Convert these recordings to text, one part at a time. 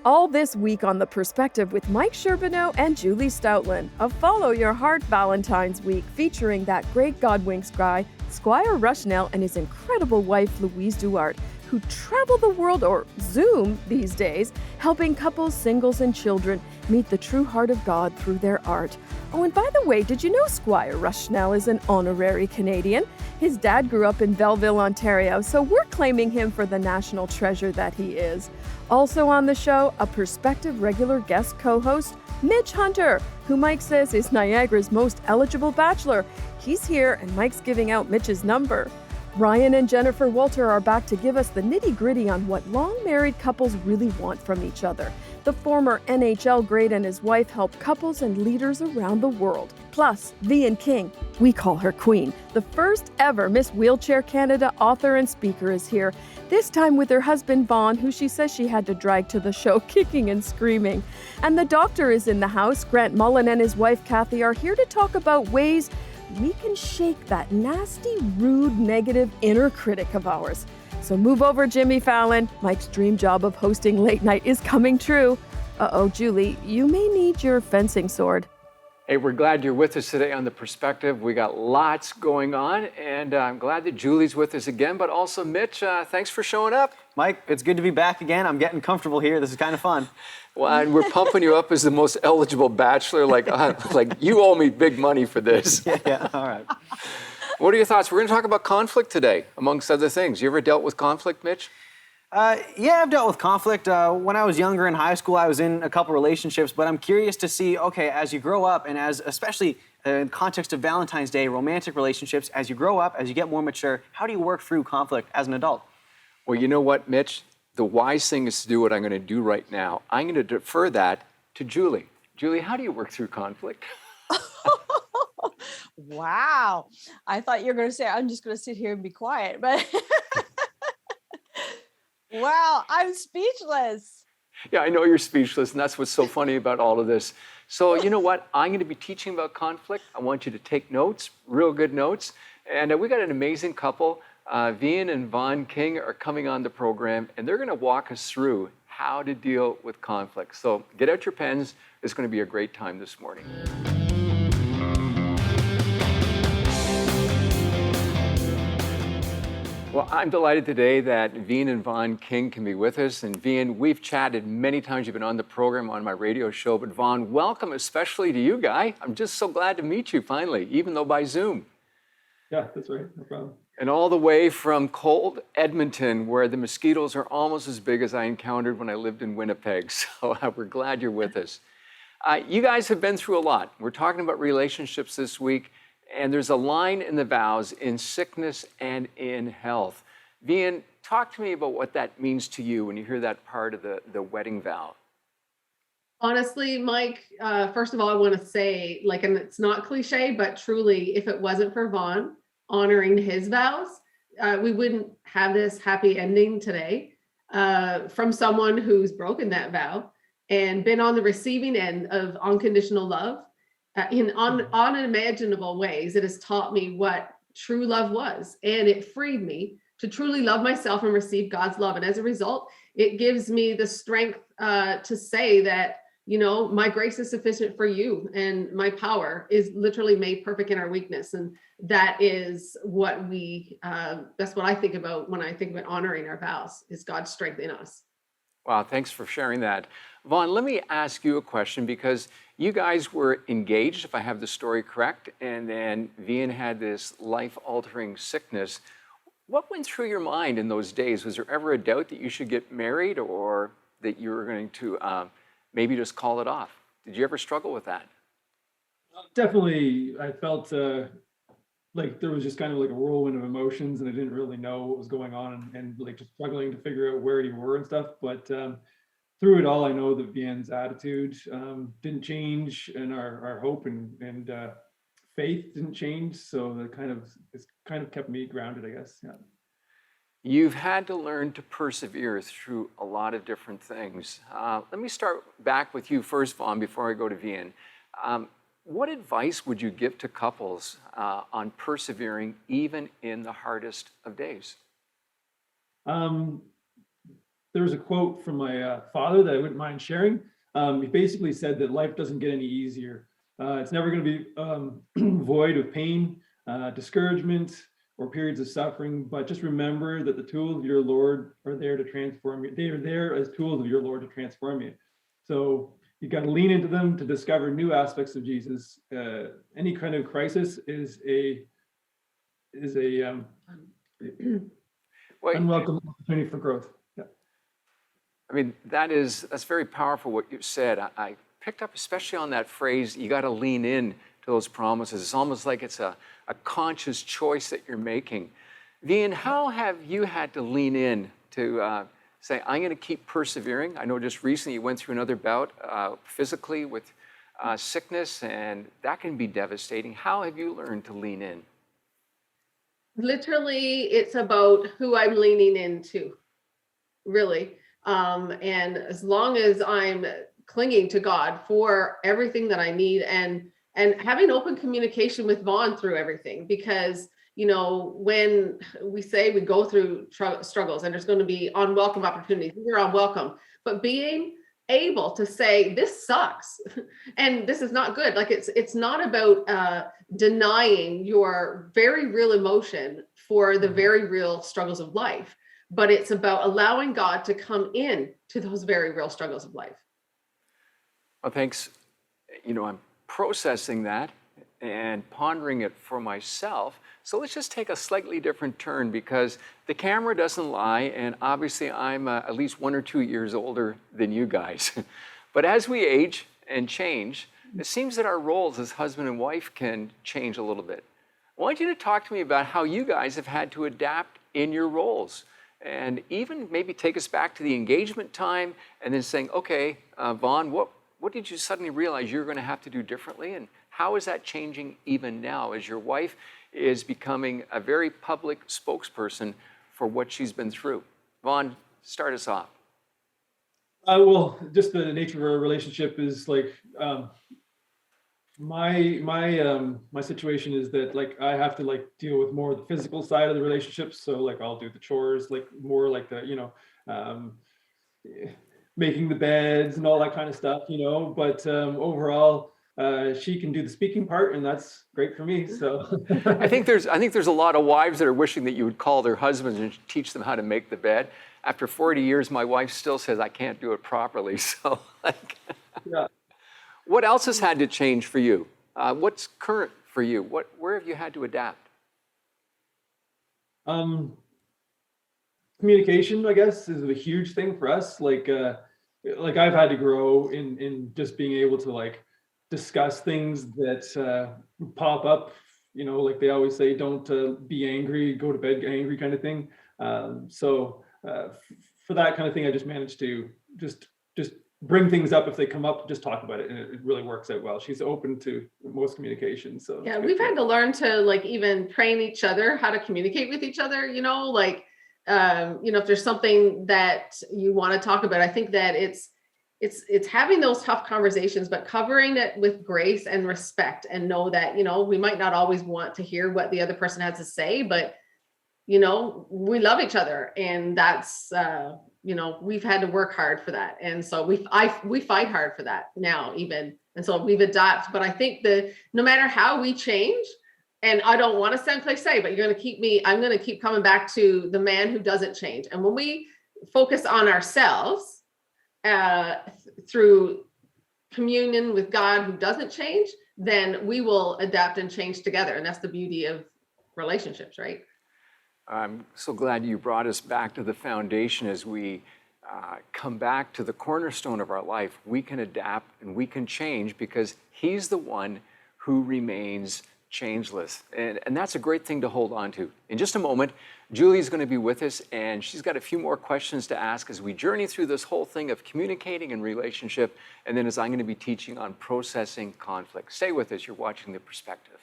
All this week on The Perspective with Mike Sherbino and Julie Stautland, a Follow Your Heart Valentine's Week featuring that great Godwinks guy, Squire Rushnell, and his incredible wife, Louise Duarte, who travel the world, or Zoom these days, helping couples, singles, and children meet the true heart of God through their art. Oh, and by the way, did you know Squire Rushnell is an honorary Canadian? His dad grew up in Belleville, Ontario, so we're claiming him for the national treasure that he is. Also on the show, a Perspective regular guest co-host, Mitch Hunter, who Mike says is Niagara's most eligible bachelor. He's here, and Mike's giving out Mitch's number. Ryan and Jennifer Walter are back to give us the nitty-gritty on what long-married couples really want from each other. The former NHL great and his wife help couples and leaders around the world. Plus, Vahen King, we call her Queen, the first ever Miss Wheelchair Canada author and speaker, is here, this time with her husband Vaughan, who she says she had to drag to the show kicking and screaming. And the doctor is in the house. Grant Mullen and his wife Kathy are here to talk about ways we can shake that nasty, rude, negative inner critic of ours. So move over, Jimmy Fallon. Mike's dream job of hosting late night is coming true. Uh-oh, Julie, you may need your fencing sword. Hey, we're glad you're with us today on The Perspective. We got lots going on, and I'm glad that Julie's with us again, but also Mitch, thanks for showing up. Mike, it's good to be back again. I'm getting comfortable here. This is kind of fun. Well, and we're pumping you up as the most eligible bachelor. Like you owe me big money for this. Yeah, all right. What are your thoughts? We're going to talk about conflict today, amongst other things. You ever dealt with conflict, Mitch? Yeah, I've dealt with conflict. When I was younger in high school, I was in a couple relationships, but I'm curious to see, okay, as you grow up, and as especially in the context of Valentine's Day, romantic relationships, as you grow up, as you get more mature, how do you work through conflict as an adult? Well, you know what, Mitch? The wise thing is to do what I'm going to do right now. I'm going to defer that to Julie. Julie, how do you work through conflict? Wow. I thought you were going to say, I'm just going to sit here and be quiet, but wow, I'm speechless. Yeah, I know you're speechless, and that's what's so funny about all of this. So you know what? I'm going to be teaching about conflict. I want you to take notes, real good notes. And we got an amazing couple. Vahen and Vaughan King are coming on the program, and they're going to walk us through how to deal with conflict. So get out your pens. It's going to be a great time this morning. Well, I'm delighted today that Vahen and Vaughan King can be with us. And Vahen, we've chatted many times. You've been on the program on my radio show. But Vaughan, welcome especially to you, guy. I'm just so glad to meet you finally, even though by Zoom. Yeah, that's right. No problem. And all the way from cold Edmonton, where the mosquitoes are almost as big as I encountered when I lived in Winnipeg. So we're glad you're with us. You guys have been through a lot. We're talking about relationships this week. And there's a line in the vows, in sickness and in health. Vahen, talk to me about what that means to you when you hear that part of the wedding vow. Honestly, Mike, first of all, I want to say, and it's not cliche, but truly, if it wasn't for Vaughan honoring his vows, we wouldn't have this happy ending today from someone who's broken that vow and been on the receiving end of unconditional love. In unimaginable ways. It has taught me what true love was, and it freed me to truly love myself and receive God's love. And as a result, it gives me the strength to say that, you know, my grace is sufficient for you, and my power is literally made perfect in our weakness. And that is what that's what I think about when I think about honoring our vows, is God's strength in us. Wow, thanks for sharing that. Vaughan, let me ask you a question, because you guys were engaged, if I have the story correct, and then Vahen had this life-altering sickness. What went through your mind in those days? Was there ever a doubt that you should get married, or that you were going to maybe just call it off? Did you ever struggle with that? Definitely, I felt like there was just kind of like a whirlwind of emotions, and I didn't really know what was going on, and like just struggling to figure out where you were and stuff. But through it all, I know that Vahen's attitude didn't change, and our hope and faith didn't change. So it's kind of kept me grounded, I guess. Yeah. You've had to learn to persevere through a lot of different things. Let me start back with you first, Vaughan, before I go to Vahen. What advice would you give to couples on persevering even in the hardest of days? there's a quote from my father that I wouldn't mind sharing. He basically said that life doesn't get any easier. It's never going to be void of pain, discouragement, or periods of suffering, but just remember that the tools of your Lord are there to transform you. They are there as tools of your Lord to transform you. So you got to lean into them to discover new aspects of Jesus. Any kind of crisis is a unwelcome opportunity for growth. Yeah. I mean, that's very powerful what you said. I picked up especially on that phrase, you got to lean in to those promises. It's almost like it's a conscious choice that you're making. Vahen, how have you had to lean in to say, I'm going to keep persevering? I know just recently you went through another bout physically with sickness, and that can be devastating. How have you learned to lean in? Literally, it's about who I'm leaning into, really. And as long as I'm clinging to God for everything that I need, and having open communication with Vaughan through everything, because, you know, when we say we go through struggles and there's going to be unwelcome opportunities, they're unwelcome, but being able to say, this sucks and this is not good. Like it's not about denying your very real emotion for the very real struggles of life, but it's about allowing God to come in to those very real struggles of life. Well, thanks. You know, I'm processing that and pondering it for myself. So let's just take a slightly different turn, because the camera doesn't lie, and obviously I'm at least 1 or 2 years older than you guys. But as we age and change, it seems that our roles as husband and wife can change a little bit. I want you to talk to me about how you guys have had to adapt in your roles, and even maybe take us back to the engagement time and then saying, okay, Vaughan, what did you suddenly realize you're going to have to do differently? And how is that changing even now as your wife is becoming a very public spokesperson for what she's been through? Vaughan, start us off. Well, just the nature of our relationship is like, my situation is that like I have to like deal with more of the physical side of the relationship. So like I'll do the chores, like more like the, you know, making the beds and all that kind of stuff, you know, but overall, she can do the speaking part, and that's great for me. So I think there's a lot of wives that are wishing that you would call their husbands and teach them how to make the bed. After 40 years, my wife still says I can't do it properly. So like, yeah. What else has had to change for you? What's current for you? Where have you had to adapt? Communication, I guess, is a huge thing for us. Like I've had to grow in just being able to like discuss things that pop up, you know, like they always say, don't be angry, go to bed angry kind of thing. So for that kind of thing, I just managed to just bring things up if they come up, just talk about it, and it really works out well. She's open to most communication. So yeah, we've had to learn to like even train each other how to communicate with each other, you know, like you know, if there's something that you want to talk about, I think that it's having those tough conversations, but covering it with grace and respect, and know that, you know, we might not always want to hear what the other person has to say, but, you know, we love each other, and that's, you know, we've had to work hard for that. And so we fight hard for that now even. And so we've adapted, but I think no matter how we change, and I don't want to sound cliche, but I'm going to keep coming back to the man who doesn't change. And when we focus on ourselves, through communion with God who doesn't change, then we will adapt and change together. And that's the beauty of relationships, right? I'm so glad you brought us back to the foundation. As we come back to the cornerstone of our life, we can adapt and we can change because He's the one who remains changeless. And that's a great thing to hold on to. In just a moment, Julie's going to be with us, and she's got a few more questions to ask as we journey through this whole thing of communicating and relationship, and then as I'm going to be teaching on processing conflict. Stay with us. You're watching The Perspective.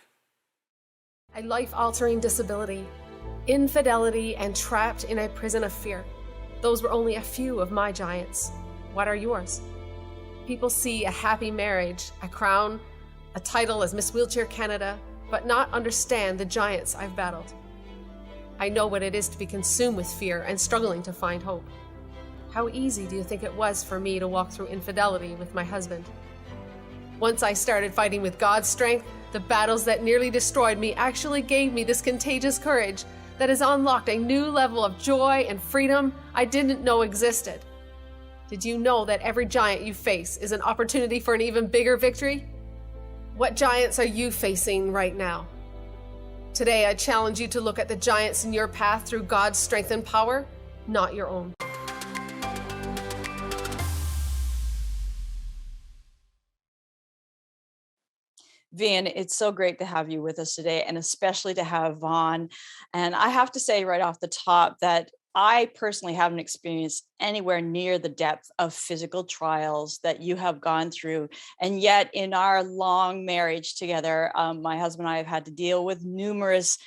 A life-altering disability, infidelity, and trapped in a prison of fear. Those were only a few of my giants. What are yours? People see a happy marriage, a crown, a title as Miss Wheelchair Canada, but not understand the giants I've battled. I know what it is to be consumed with fear and struggling to find hope. How easy do you think it was for me to walk through infidelity with my husband? Once I started fighting with God's strength, the battles that nearly destroyed me actually gave me this contagious courage that has unlocked a new level of joy and freedom I didn't know existed. Did you know that every giant you face is an opportunity for an even bigger victory? What giants are you facing right now? Today, I challenge you to look at the giants in your path through God's strength and power, not your own. Vahen, it's so great to have you with us today, and especially to have Vaughan. And I have to say right off the top that I personally haven't experienced anywhere near the depth of physical trials that you have gone through. And yet in our long marriage together, my husband and I have had to deal with numerous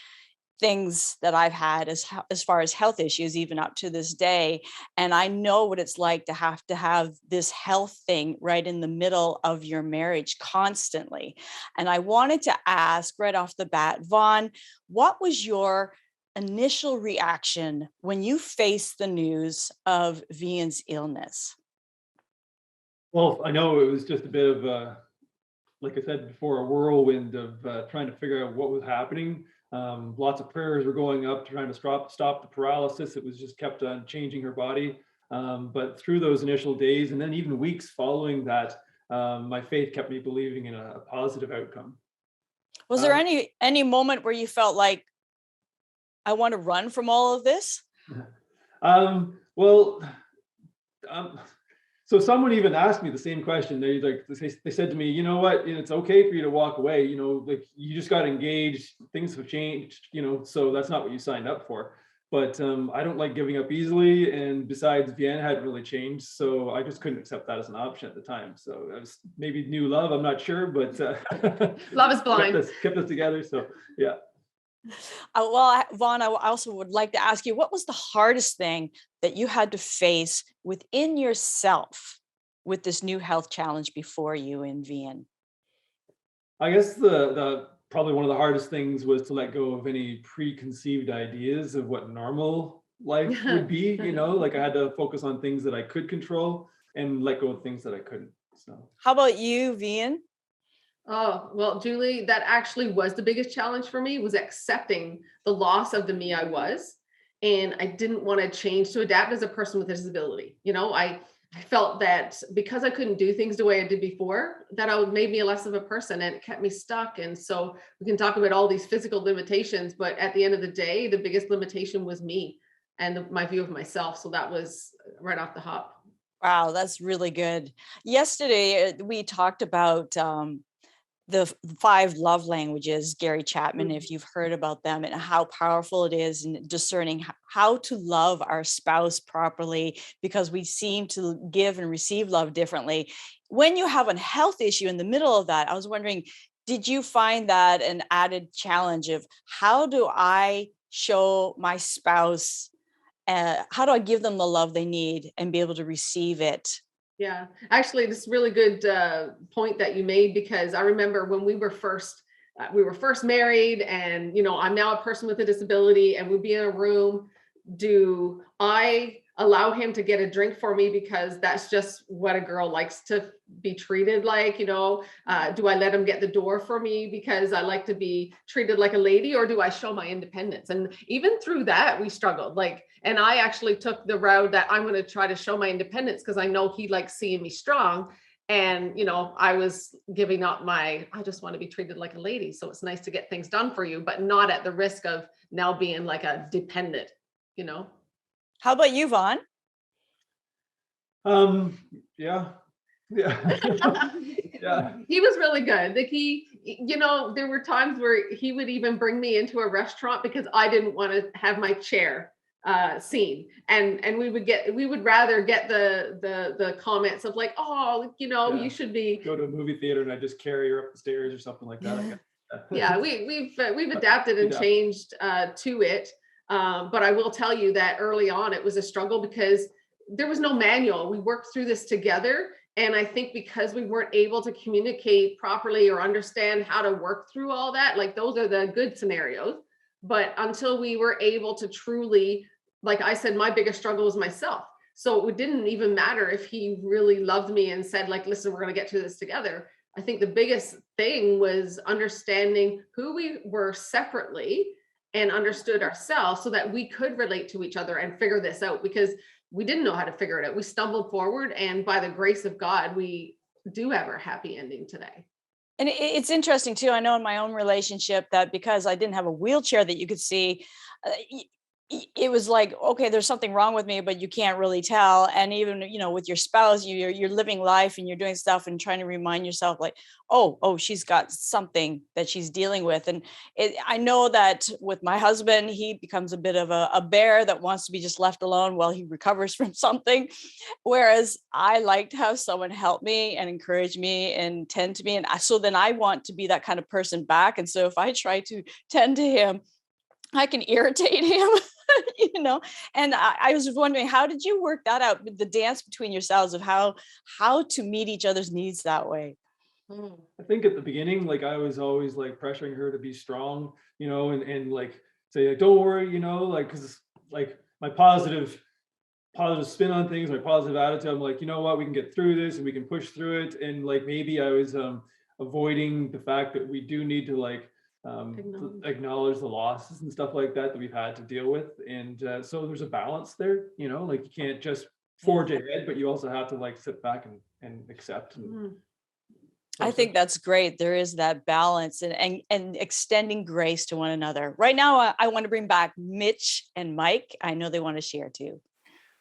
things that I've had as far as health issues, even up to this day. And I know what it's like to have this health thing right in the middle of your marriage constantly. And I wanted to ask right off the bat, Vaughan, what was your initial reaction when you faced the news of Vahen's illness? Well, I know it was just a bit of like I said before, a whirlwind of trying to figure out what was happening. Lots of prayers were going up trying to stop the paralysis. It was just kept on changing her body. But through those initial days and then even weeks following that, my faith kept me believing in a positive outcome. Was there any moment where you felt like, I want to run from all of this? So someone even asked me the same question. They said to me, you know what, it's okay for you to walk away. You know, like you just got engaged, things have changed, so that's not what you signed up for. But I don't like giving up easily. And besides, Vahen hadn't really changed. So I just couldn't accept that as an option at the time. So I was maybe new love, I'm not sure, but love is blind. kept us together. So yeah. Well, Vaughan, I also would like to ask you, what was the hardest thing that you had to face within yourself with this new health challenge before you and Vahen? I guess the probably one of the hardest things was to let go of any preconceived ideas of what normal life would be. Like I had to focus on things that I could control and let go of things that I couldn't. So how about you, Vahen? Oh, well, Julie, that actually was the biggest challenge for me, was accepting the loss of the me I was. And I didn't want to change to adapt as a person with a disability. I felt that because I couldn't do things the way I did before, that I would made me less of a person, and it kept me stuck. And so we can talk about all these physical limitations, but at the end of the day, the biggest limitation was me and my view of myself. So that was right off the hop. Wow, that's really good. Yesterday, we talked about the 5 love languages, Gary Chapman, if you've heard about them, and how powerful it is in discerning how to love our spouse properly, because we seem to give and receive love differently. When you have a health issue in the middle of that, I was wondering, did you find that an added challenge of how do I show my spouse, how do I give them the love they need and be able to receive it? Yeah, actually, this is really good point that you made, because I remember when we were first married, and I'm now a person with a disability, and we'd be in a room. Do I allow him to get a drink for me because that's just what a girl likes to be treated like? Do I let him get the door for me because I like to be treated like a lady, or do I show my independence? And even through that, we struggled. And I actually took the route that I'm going to try to show my independence because I know he likes seeing me strong. And, I was giving up I just want to be treated like a lady. So it's nice to get things done for you, but not at the risk of now being like a dependent, How about you, Vaughan? Yeah. Yeah. He was really good. There were times where he would even bring me into a restaurant because I didn't want to have my chair seen, and we would rather get the comments of like, oh, you should be go to a movie theater and I just carry her up the stairs or something like that. Yeah, we've adapted and changed to it, but I will tell you that early on it was a struggle because there was no manual. We worked through this together, and I think because we weren't able to communicate properly or understand how to work through all that, like those are the good scenarios, but until we were able to truly, like I said, my biggest struggle was myself. So it didn't even matter if he really loved me and said, like, listen, we're going to get through this together. I think the biggest thing was understanding who we were separately and understood ourselves so that we could relate to each other and figure this out, because we didn't know how to figure it out. We stumbled forward, and by the grace of God, we do have our happy ending today. And it's interesting too. I know in my own relationship that because I didn't have a wheelchair that you could see, it was like, okay, there's something wrong with me, but you can't really tell. And even, with your spouse, you're living life and you're doing stuff and trying to remind yourself like, oh, she's got something that she's dealing with. And I know that with my husband, he becomes a bit of a bear that wants to be just left alone while he recovers from something. Whereas I like to have someone help me and encourage me and tend to me. And so then I want to be that kind of person back. And so if I try to tend to him, I can irritate him. And I was wondering, how did you work that out with the dance between yourselves of how to meet each other's needs that way? I think at the beginning, like I was always like pressuring her to be strong, and like say, like, don't worry, like, cause like my positive spin on things, my positive attitude, I'm like, you know what, we can get through this and we can push through it. And like, maybe I was avoiding the fact that we do need to like, acknowledge the losses and stuff like that we've had to deal with. And so there's a balance there, like you can't just forge ahead, but you also have to like sit back and accept. I think that's great. There is that balance and extending grace to one another. Right now, I want to bring back Mitch and Mike. I know they want to share too.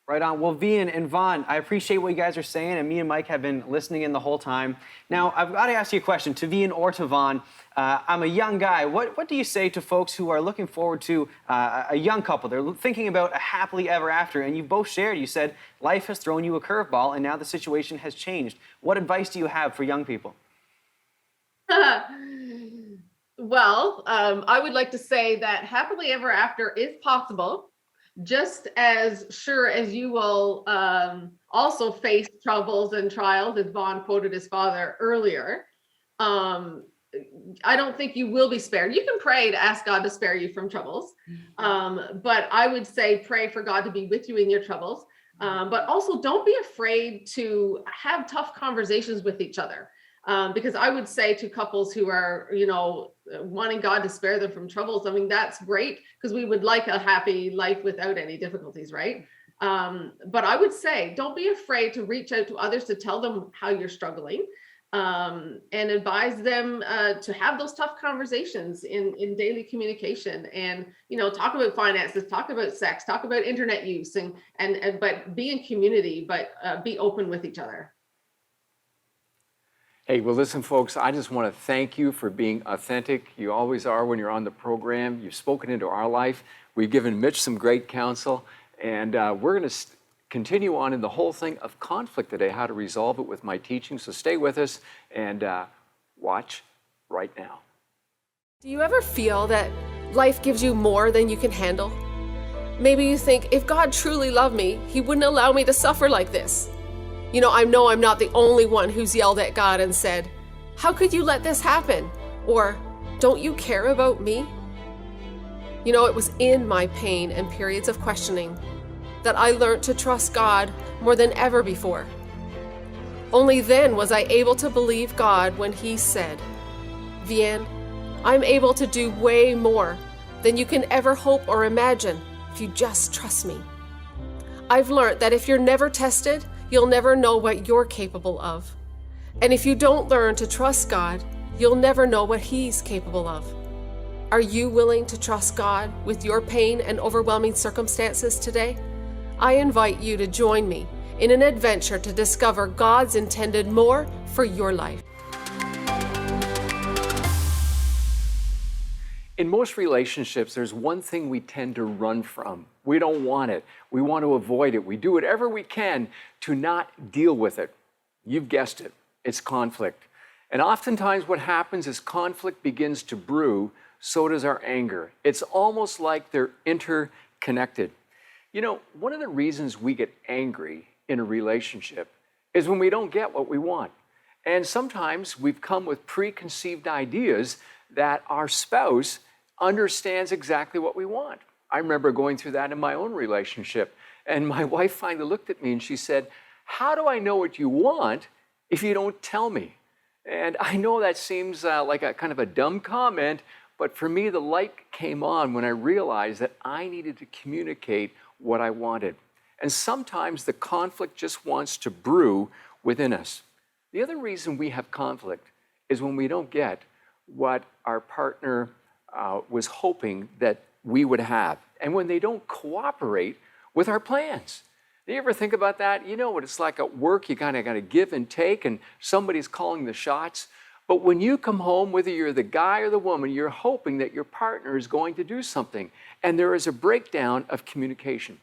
Right on. Well, Vahen and Vaughan, I appreciate what you guys are saying, and me and Mike have been listening in the whole time. Now, I've got to ask you a question, to Vahen or to Vaughan. I'm a young guy. What do you say to folks who are looking forward to a young couple? They're thinking about a happily ever after, and you both shared, you said, life has thrown you a curveball, and now the situation has changed. What advice do you have for young people? Well, I would like to say that happily ever after is possible. Just as sure as you will also face troubles and trials, as Vaughan quoted his father earlier, I don't think you will be spared. You can pray to ask God to spare you from troubles, but I would say pray for God to be with you in your troubles, but also don't be afraid to have tough conversations with each other. Because I would say to couples who are, wanting God to spare them from troubles, I mean, that's great, because we would like a happy life without any difficulties, right? But I would say, don't be afraid to reach out to others to tell them how you're struggling, and advise them to have those tough conversations in daily communication, and, talk about finances, talk about sex, talk about internet use, but be in community, but be open with each other. Hey, well, listen, folks, I just want to thank you for being authentic. You always are when you're on the program. You've spoken into our life. We've given Mitch some great counsel, and we're going to continue on in the whole thing of conflict today, how to resolve it with my teaching. So stay with us and watch right now. Do you ever feel that life gives you more than you can handle? Maybe you think, if God truly loved me, He wouldn't allow me to suffer like this. I know I'm not the only one who's yelled at God and said, how could you let this happen? Or, don't you care about me? It was in my pain and periods of questioning that I learned to trust God more than ever before. Only then was I able to believe God when He said, Vahen, I'm able to do way more than you can ever hope or imagine if you just trust me. I've learned that if you're never tested, you'll never know what you're capable of. And if you don't learn to trust God, you'll never know what He's capable of. Are you willing to trust God with your pain and overwhelming circumstances today? I invite you to join me in an adventure to discover God's intended more for your life. In most relationships, there's one thing we tend to run from. We don't want it. We want to avoid it. We do whatever we can to not deal with it. You've guessed it. It's conflict. And oftentimes what happens is conflict begins to brew, so does our anger. It's almost like they're interconnected. One of the reasons we get angry in a relationship is when we don't get what we want. And sometimes we've come with preconceived ideas that our spouse understands exactly what we want. I remember going through that in my own relationship. And my wife finally looked at me and she said, "How do I know what you want if you don't tell me?" And I know that seems like a kind of a dumb comment, but for me, the light came on when I realized that I needed to communicate what I wanted. And sometimes the conflict just wants to brew within us. The other reason we have conflict is when we don't get what our partner was hoping that we would have, and when they don't cooperate with our plans. Do you ever think about that? You know what it's like at work, you kind of got to give and take, and somebody's calling the shots. But when you come home, whether you're the guy or the woman, you're hoping that your partner is going to do something, and there is a breakdown of communication.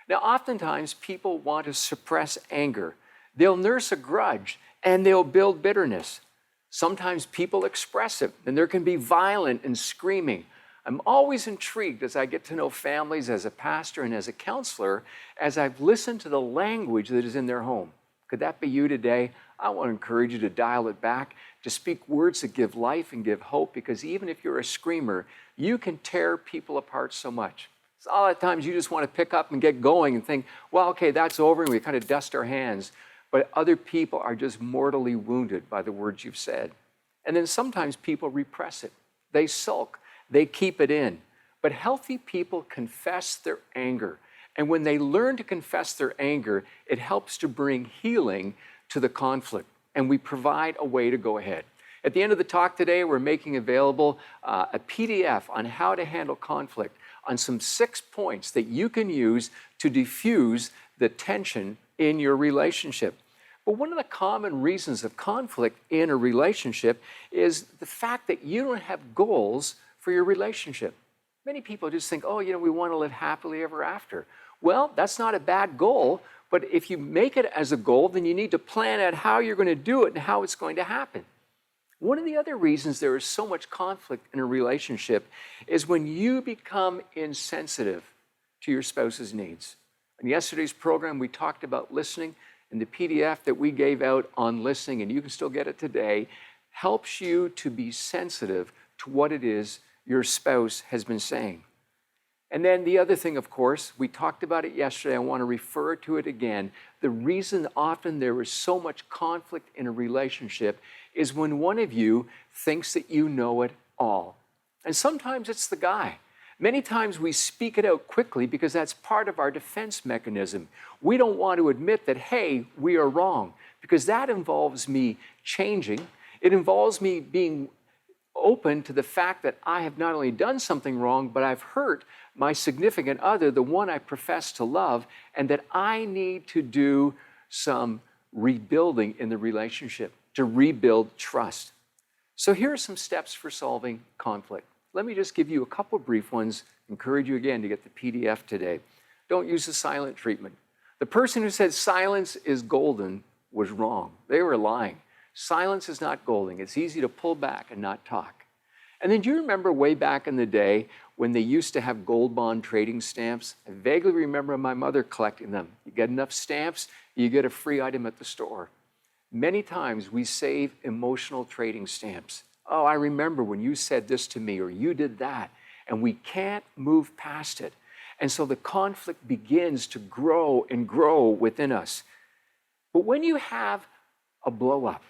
Now, oftentimes, people want to suppress anger. They'll nurse a grudge, and they'll build bitterness. Sometimes people express it, and there can be violent and screaming. I'm always intrigued as I get to know families as a pastor and as a counselor, as I've listened to the language that is in their home. Could that be you today? I want to encourage you to dial it back, to speak words that give life and give hope, because even if you're a screamer, you can tear people apart so much. So a lot of times you just want to pick up and get going and think, well, okay, that's over, and we kind of dust our hands. But other people are just mortally wounded by the words you've said. And then sometimes people repress it. They sulk. They keep it in. But healthy people confess their anger. And when they learn to confess their anger, it helps to bring healing to the conflict. And we provide a way to go ahead. At the end of the talk today, we're making available a PDF on how to handle conflict, on some 6 points that you can use to diffuse the tension in your relationship. But one of the common reasons of conflict in a relationship is the fact that you don't have goals for your relationship. Many people just think, oh, we want to live happily ever after. Well, that's not a bad goal, but if you make it as a goal, then you need to plan out how you're going to do it and how it's going to happen. One of the other reasons there is so much conflict in a relationship is when you become insensitive to your spouse's needs. In yesterday's program, we talked about listening, and the PDF that we gave out on listening, and you can still get it today, helps you to be sensitive to what it is your spouse has been saying. And then the other thing, of course, we talked about it yesterday. I want to refer to it again. The reason often there is so much conflict in a relationship is when one of you thinks that you know it all. And sometimes it's the guy. Many times we speak it out quickly because that's part of our defense mechanism. We don't want to admit that, hey, we are wrong, because that involves me changing. It involves me being open to the fact that I have not only done something wrong, but I've hurt my significant other, the one I profess to love, and that I need to do some rebuilding in the relationship, to rebuild trust. So here are some steps for solving conflict. Let me just give you a couple brief ones, encourage you again to get the PDF today. Don't use the silent treatment. The person who said silence is golden was wrong. They were lying. Silence is not golden. It's easy to pull back and not talk. And then do you remember way back in the day when they used to have gold bond trading stamps? I vaguely remember my mother collecting them. You get enough stamps, you get a free item at the store. Many times we save emotional trading stamps. Oh, I remember when you said this to me, or you did that, and we can't move past it. And so the conflict begins to grow and grow within us. But when you have a blow up,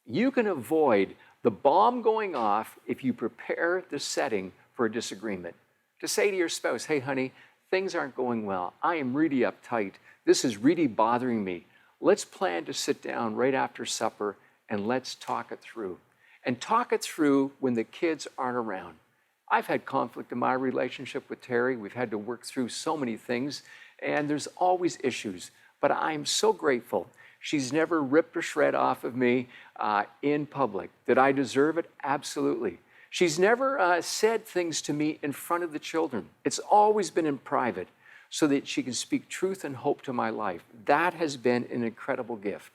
you can avoid the bomb going off if you prepare the setting for a disagreement. To say to your spouse, hey, honey, things aren't going well. I am really uptight. This is really bothering me. Let's plan to sit down right after supper and let's talk it through. And talk it through when the kids aren't around. I've had conflict in my relationship with Terry. We've had to work through so many things, and there's always issues. But I'm so grateful. She's never ripped a shred off of me in public. Did I deserve it? Absolutely. She's never said things to me in front of the children. It's always been in private so that she can speak truth and hope to my life. That has been an incredible gift.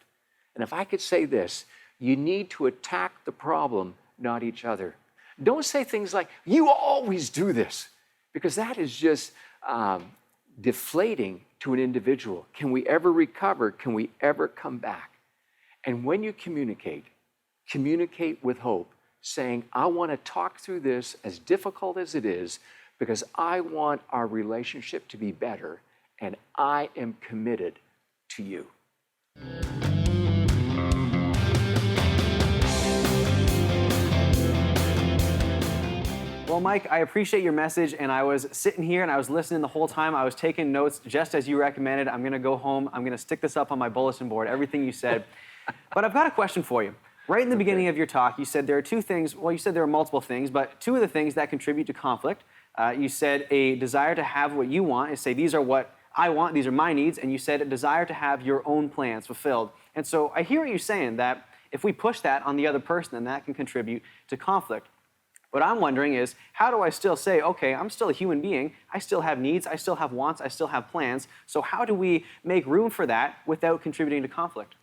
And if I could say this, you need to attack the problem, not each other. Don't say things like, you always do this, because that is just deflating to an individual. Can we ever recover? Can we ever come back? And when you communicate with hope, saying, I want to talk through this as difficult as it is, because I want our relationship to be better, and I am committed to you. Well, Mike, I appreciate your message, and I was sitting here and I was listening the whole time. I was taking notes just as you recommended. I'm going to go home. I'm going to stick this up on my bulletin board, everything you said. But I've got a question for you. Right in the beginning of your talk, you said there are two things. Well, you said there are multiple things, but two of the things that contribute to conflict. You said a desire to have what you want, and say these are what I want, these are my needs, and you said a desire to have your own plans fulfilled. And so I hear what you're saying, that if we push that on the other person, then that can contribute to conflict. What I'm wondering is, how do I still say, okay, I'm still a human being, I still have needs, I still have wants, I still have plans, so how do we make room for that without contributing to conflict?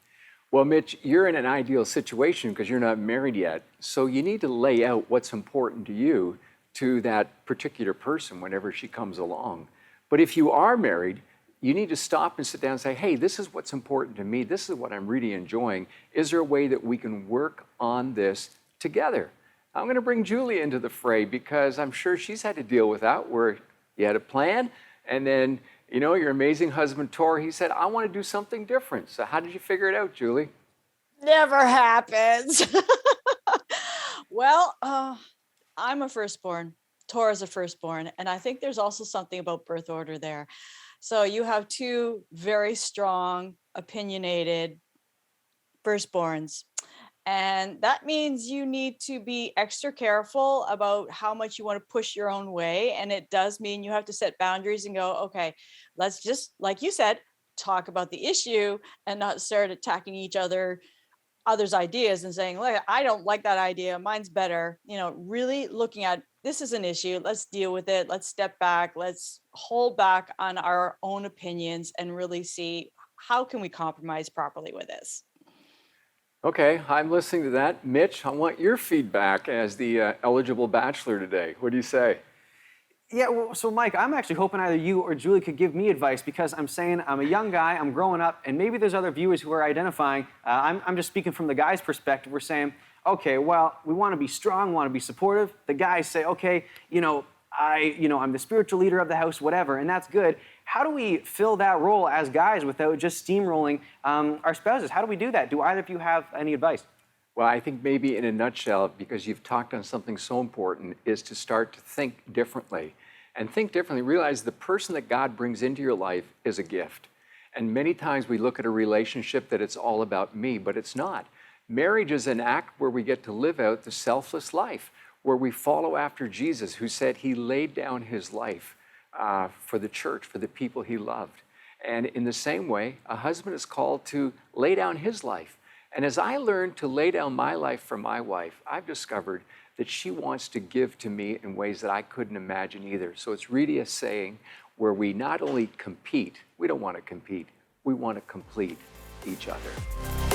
Well, Mitch, you're in an ideal situation because you're not married yet, so you need to lay out what's important to you to that particular person whenever she comes along. But if you are married, you need to stop and sit down and say, hey, this is what's important to me, this is what I'm really enjoying. Is there a way that we can work on this together? I'm going to bring Julie into the fray because I'm sure she's had to deal with that, where you had a plan, and then, you know, your amazing husband, Tor, he said, I want to do something different. So how did you figure it out, Julie? Never happens. Well, I'm a firstborn. Tor is a firstborn. And I think there's also something about birth order there. So you have two very strong, opinionated firstborns. And that means you need to be extra careful about how much you want to push your own way. And it does mean you have to set boundaries and go, okay, let's just, like you said, talk about the issue and not start attacking other's ideas and saying, look, I don't like that idea, mine's better. You know, really looking at, this is an issue, let's deal with it, let's step back, let's hold back on our own opinions and really see how can we compromise properly with this. Okay, I'm listening to that. Mitch, I want your feedback as the eligible bachelor today. What do you say? Yeah, well, so Mike, I'm actually hoping either you or Julie could give me advice, because I'm saying I'm a young guy, I'm growing up, and maybe there's other viewers who are identifying. I'm just speaking from the guy's perspective. We're saying, okay, well, we want to be strong, want to be supportive. The guys say, okay, I'm the spiritual leader of the house, whatever, and that's good. How do we fill that role as guys without just steamrolling our spouses? How do we do that? Do either of you have any advice? Well, I think maybe in a nutshell, because you've talked on something so important, is to start to think differently. And think differently, realize the person that God brings into your life is a gift. And many times we look at a relationship that it's all about me, but it's not. Marriage is an act where we get to live out the selfless life, where we follow after Jesus, who said he laid down his life for the church, for the people he loved. And in the same way, a husband is called to lay down his life. And as I learned to lay down my life for my wife, I've discovered that she wants to give to me in ways that I couldn't imagine either. So it's really a saying where we not only compete, we don't want to compete, we want to complete each other.